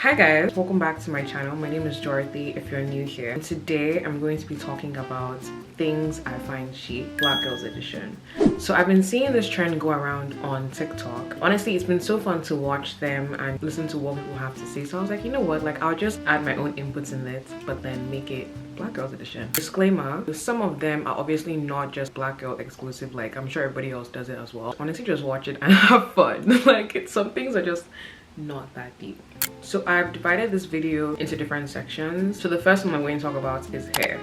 Hi guys, welcome back to my channel. My name is Dorothy if you're new here. And today I'm going to be talking about things I find chic, Black Girls Edition. So I've been seeing this trend go around on TikTok. Honestly, it's been so fun to watch them and listen to what people have to say. So I was like, you know what, like I'll just add my own inputs in it, but then make it Black Girls Edition. Disclaimer, some of them are obviously not just Black Girl exclusive, like I'm sure everybody else does it as well. Honestly, just watch it and have fun. Like some things are just not that deep. So I've divided this video into different sections. So the first one I'm going to talk about is hair.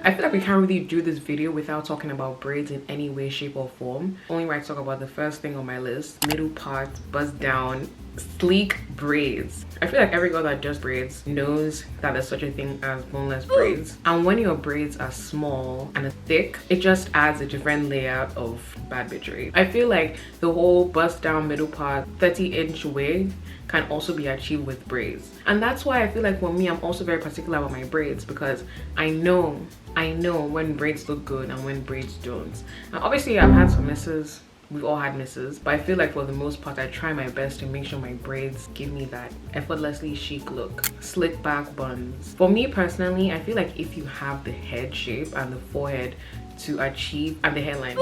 I feel like we can't really do this video without talking about braids in any way, shape or form. Only right to talk about the first thing on my list, middle part, bust down, sleek braids. I feel like every girl that does braids knows that there's such a thing as boneless braids. And when your braids are small and thick, it just adds a different layer of bad bitchery. I feel like the whole bust down middle part 30-inch wig can also be achieved with braids. And that's why I feel like for me, I'm also very particular about my braids, because I know when braids look good and when braids don't. And obviously I've had some misses, we've all had misses, but I feel like for the most part I try my best to make sure my braids give me that effortlessly chic look. Slick back buns. For me personally, I feel like if you have the head shape and the forehead to achieve, and the hairline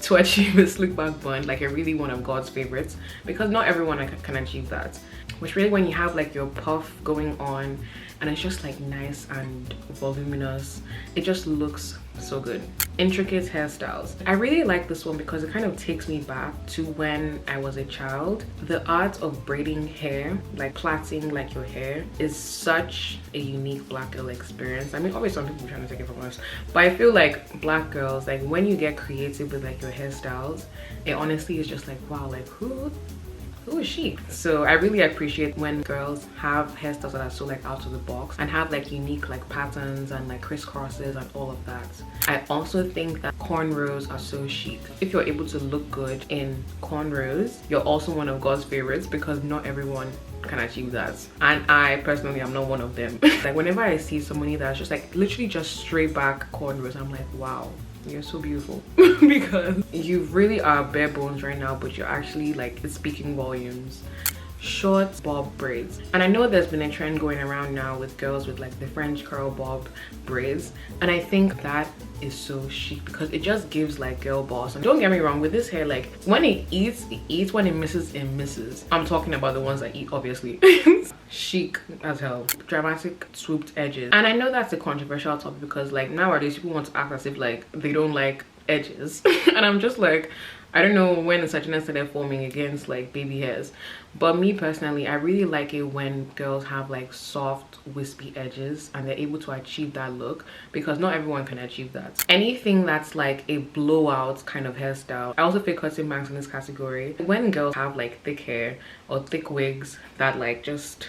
to achieve a slick back bun, like really one of God's favorites, because not everyone can achieve that. Which really, when you have like your puff going on and it's just like nice and voluminous, it just looks so good. Intricate hairstyles. I really like this one because it kind of takes me back to when I was a child. The art of braiding hair, like plaiting like your hair, is such a unique Black girl experience. I mean, obviously some people are trying to take it from us, but I feel like Black girls, like when you get creative with like your hairstyles, it honestly is just like, wow, like who is she? So I really appreciate when girls have hairstyles that are so like out of the box and have like unique like patterns and like crisscrosses and all of that. I also think that cornrows are so chic. If you're able to look good in cornrows, you're also one of God's favorites, because not everyone can achieve that, and I personally am not one of them. Like whenever I see somebody that's just like literally just straight back cornrows, I'm like, wow, you're so beautiful. Because you really are bare bones right now, but you're actually like, it's speaking volumes. Short bob braids. And I know there's been a trend going around now with girls with like the French curl bob braids, and I think that is so chic because it just gives like girl boss. And don't get me wrong, with this hair, like when it eats, when it misses. I'm talking about the ones that eat, obviously. Chic as hell. Dramatic swooped edges. And I know that's a controversial topic because like nowadays people want to act as if like they don't like edges. And I'm just like, I don't know when such an started forming against like baby hairs, but me personally, I really like it when girls have like soft wispy edges and they're able to achieve that look, because not everyone can achieve that. Anything that's like a blowout kind of hairstyle. I also feel cutting bangs in this category. When girls have like thick hair or thick wigs that like just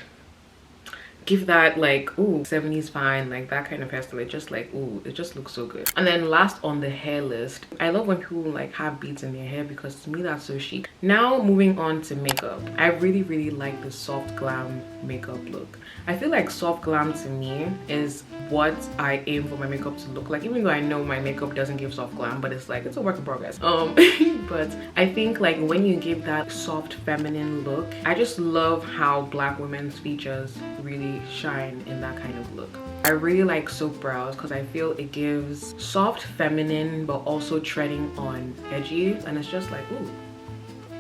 give that like, ooh, 70s fine, like that kind of hairstyle, it just like, ooh, it just looks so good. And then last on the hair list, I love when people like have beads in their hair, because to me that's so chic. Now moving on to makeup, I really like the soft glam makeup look. I feel like soft glam to me is what I aim for my makeup to look like, even though I know my makeup doesn't give soft glam, but it's like, it's a work in progress. But I think like when you give that soft feminine look, I just love how Black women's features really shine in that kind of look. I really like soap brows because I feel it gives soft feminine but also treading on edgy, and it's just like, ooh,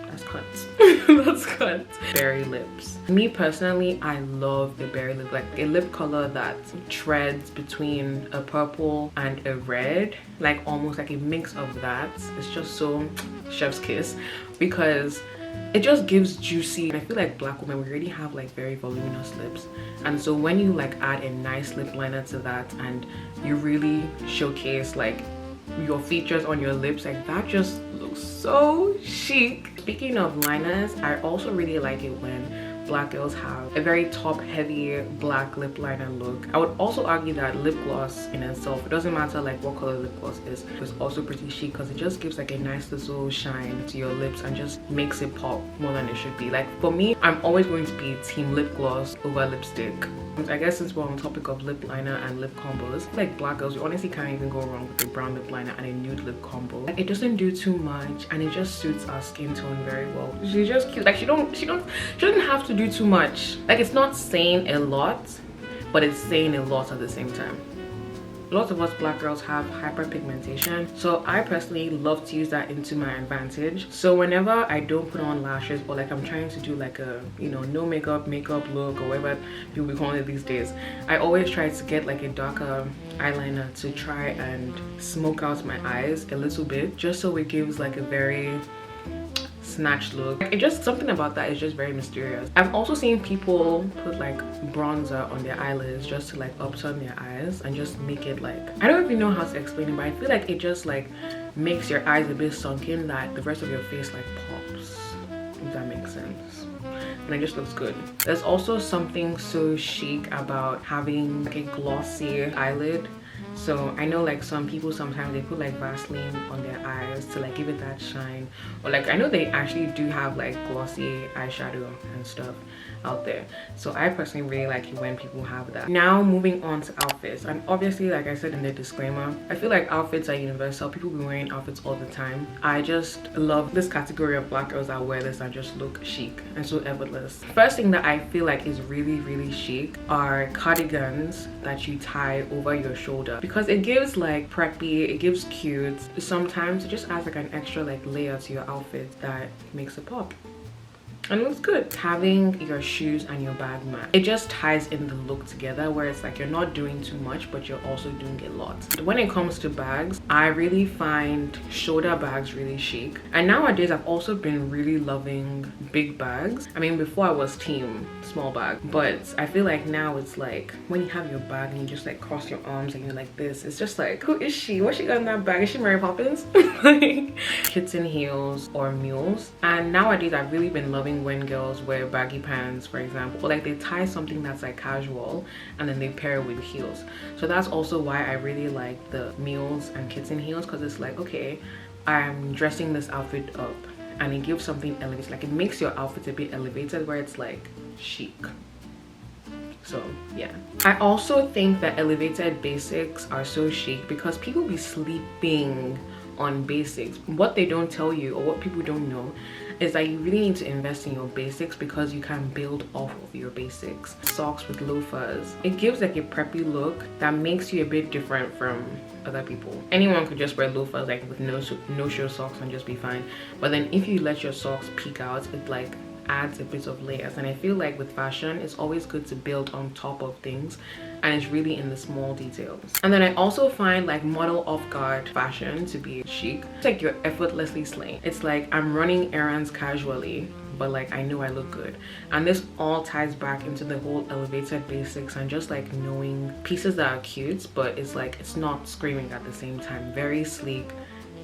that's cunt. That's cunt. Berry lips. Me personally, I love the berry lip, like a lip color that treads between a purple and a red, like almost like a mix of that. It's just so chef's kiss, because it just gives juicy. I feel like Black women, we already have like very voluminous lips, and so when you like add a nice lip liner to that and you really showcase like your features on your lips, like that just looks so chic. Speaking of liners, I also really like it when Black girls have a very top heavy black lip liner look. I would also argue that lip gloss in itself, it doesn't matter like what color lip gloss is, it's also pretty chic because it just gives like a nice little shine to your lips and just makes it pop more than it should be. Like for me, I'm always going to be team lip gloss over lipstick. I guess since we're on the topic of lip liner and lip combos, like Black girls, you honestly can't even go wrong with a brown lip liner and a nude lip combo. Like, it doesn't do too much and it just suits our skin tone very well. She's just cute. Like she doesn't have to do too much. Like, it's not saying a lot, but it's saying a lot at the same time. Lots of us black girls have hyperpigmentation, so I personally love to use that into my advantage. So whenever I don't put on lashes, or like I'm trying to do like a, you know, no makeup look, or whatever people be calling it these days, I always try to get like a darker eyeliner to try and smoke out my eyes a little bit, just so it gives like a very snatched look. It just, something about that is just very mysterious. I've also seen people put like bronzer on their eyelids just to like upturn their eyes and just make it like, I don't even know how to explain it, but I feel like it just like makes your eyes a bit sunken, that the rest of your face like pops, if that makes sense. And it just looks good. There's also something so chic about having like a glossy eyelid. So I know like some people sometimes they put like Vaseline on their eyes to like give it that shine, or like I know they actually do have like glossy eyeshadow and stuff out there. So I personally really like it when people have that. Now moving on to outfits, and obviously like I said in the disclaimer, I feel like outfits are universal. People be wearing outfits all the time. I just love this category of black girls that wear this and just look chic and so effortless. First thing that I feel like is really chic are cardigans that you tie over your shoulder, because it gives like preppy, it gives cute. Sometimes it just adds like an extra like layer to your outfit that makes it pop. And it looks good. Having your shoes and your bag match, it just ties in the look together, where it's like you're not doing too much but you're also doing a lot. When it comes to bags, I really find shoulder bags really chic, and nowadays I've also been really loving big bags. I mean, before I was team small bag, but I feel like now it's like when you have your bag and you just like cross your arms and you're like this, it's just like, who is she? What's she got in that bag? Is she Mary Poppins? Like kitten heels or mules. And nowadays I've really been loving when girls wear baggy pants, for example, or like they tie something that's like casual and then they pair it with heels. So that's also why I really like the mules and kitten heels, because it's like, okay, I'm dressing this outfit up and it gives something elevated, like it makes your outfit a bit elevated where it's like chic. So yeah, I also think that elevated basics are so chic because people be sleeping on basics. What they don't tell you, or what people don't know, is that you really need to invest in your basics, because you can build off of your basics. Socks with loafers, it gives like a preppy look that makes you a bit different from other people. Anyone could just wear loafers like with no show socks and just be fine, but then if you let your socks peek out, it like adds a bit of layers. And I feel like with fashion, it's always good to build on top of things, and it's really in the small details. And then I also find like model off-guard fashion to be chic. It's like you're effortlessly slaying. It's like I'm running errands casually, but like I know I look good. And this all ties back into the whole elevated basics and just like knowing pieces that are cute, but it's like it's not screaming at the same time. Very sleek,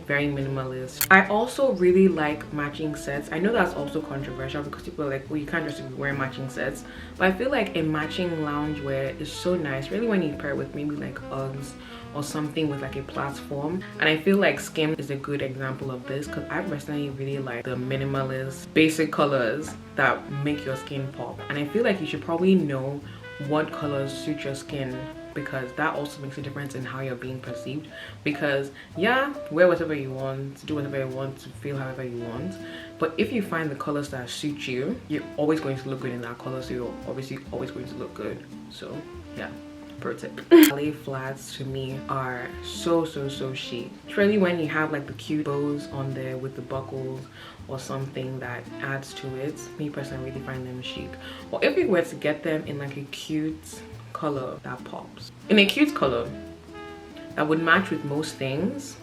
very minimalist. I also really like matching sets. I know that's also controversial because people are like, well, you can't just wear matching sets, but I feel like a matching loungewear is so nice, really, when you pair it with maybe like Uggs or something with like a platform. And I feel like skin is a good example of this, because I personally really like the minimalist basic colors that make your skin pop. And I feel like you should probably know what colors suit your skin, because that also makes a difference in how you're being perceived. Because yeah, wear whatever you want, do whatever you want, to feel however you want, but if you find the colors that suit you, you're always going to look good in that color, so you're obviously always going to look good. So yeah, pro tip. Ballet flats to me are so chic, especially when you have like the cute bows on there with the buckles or something that adds to it. Me personally, I really find them chic. Or if you were to get them in like a cute color that pops, in a cute color that would match with most things,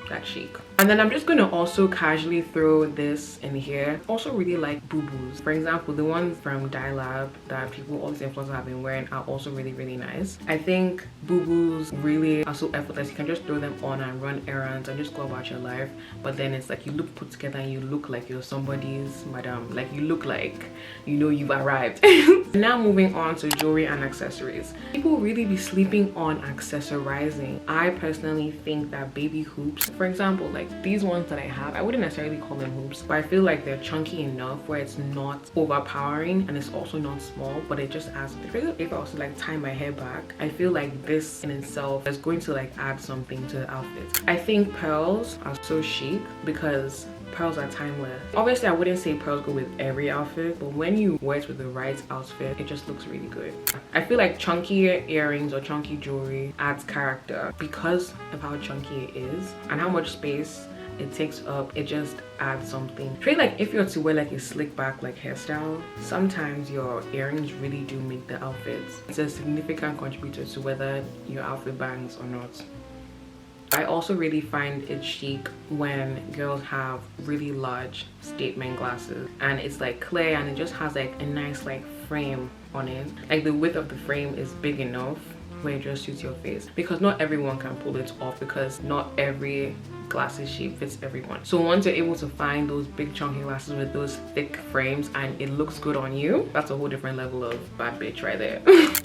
that's chic. And then I'm just going to also casually throw this in here. Also really like bubus. For example, the ones from Dye Lab that people, all these influencers have been wearing, are also really nice. I think bubus really are so effortless. You can just throw them on and run errands and just go about your life, but then it's like you look put together and you look like you're somebody's madam. Like you look like, you know, you've arrived. Now moving on to jewelry and accessories. People really be sleeping on accessorizing. I personally think that baby hoops, for example, like these ones that I have, I wouldn't necessarily call them hoops, but I feel like they're chunky enough where it's not overpowering and it's also not small, but it just adds. If I was to like tie my hair back, I feel like this in itself is going to like add something to the outfit. I think pearls are so chic because pearls are timeless. Obviously I wouldn't say pearls go with every outfit, but when you wear it with the right outfit, it just looks really good. I feel like chunky earrings or chunky jewelry adds character because of how chunky it is and how much space it takes up. It just adds something. Trade like if you're to wear like a slick back like hairstyle, sometimes your earrings really do make the outfits. It's a significant contributor to whether your outfit bangs or not. I also really find it chic when girls have really large statement glasses and it's like clear and it just has like a nice like frame on it. Like the width of the frame is big enough where it just suits your face, because not everyone can pull it off, because not every glasses shape fits everyone. So once you're able to find those big chunky glasses with those thick frames and it looks good on you, that's a whole different level of bad bitch right there.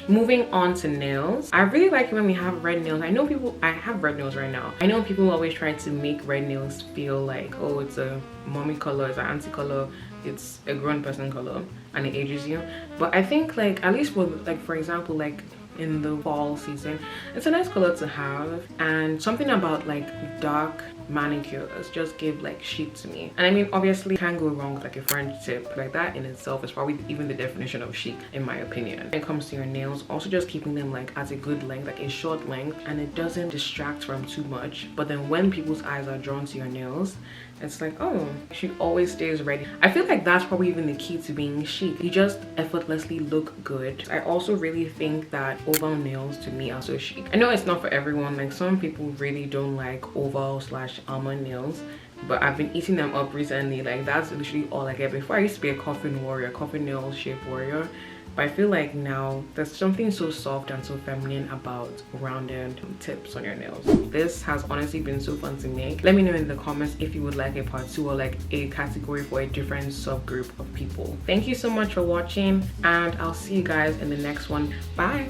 Moving on to nails, I really like it when we have red nails. I have red nails right now. I know people always try to make red nails feel like, oh, it's a mommy color, it's an auntie color, it's a grown person color and it ages you. But I think like, at least with like, for example, like in the fall season, it's a nice color to have, and something about like dark manicures just give like chic to me. And I mean, obviously can't go wrong with like a French tip. Like that in itself is probably even the definition of chic in my opinion. When it comes to your nails, also just keeping them like at a good length, like a short length, and it doesn't distract from too much. But then when people's eyes are drawn to your nails, it's like, oh, she always stays ready. I feel like that's probably even the key to being chic. You just effortlessly look good. I also really think that oval nails to me are so chic. I know it's not for everyone. Like some people really don't like oval / almond nails, but I've been eating them up recently. Like that's literally all I get. Before I used to be a coffin warrior, coffin nail shape warrior. But I feel like now there's something so soft and so feminine about rounded tips on your nails. This has honestly been so fun to make. Let me know in the comments if you would like a part 2 or like a category for a different subgroup of people. Thank you so much for watching, and I'll see you guys in the next one. Bye.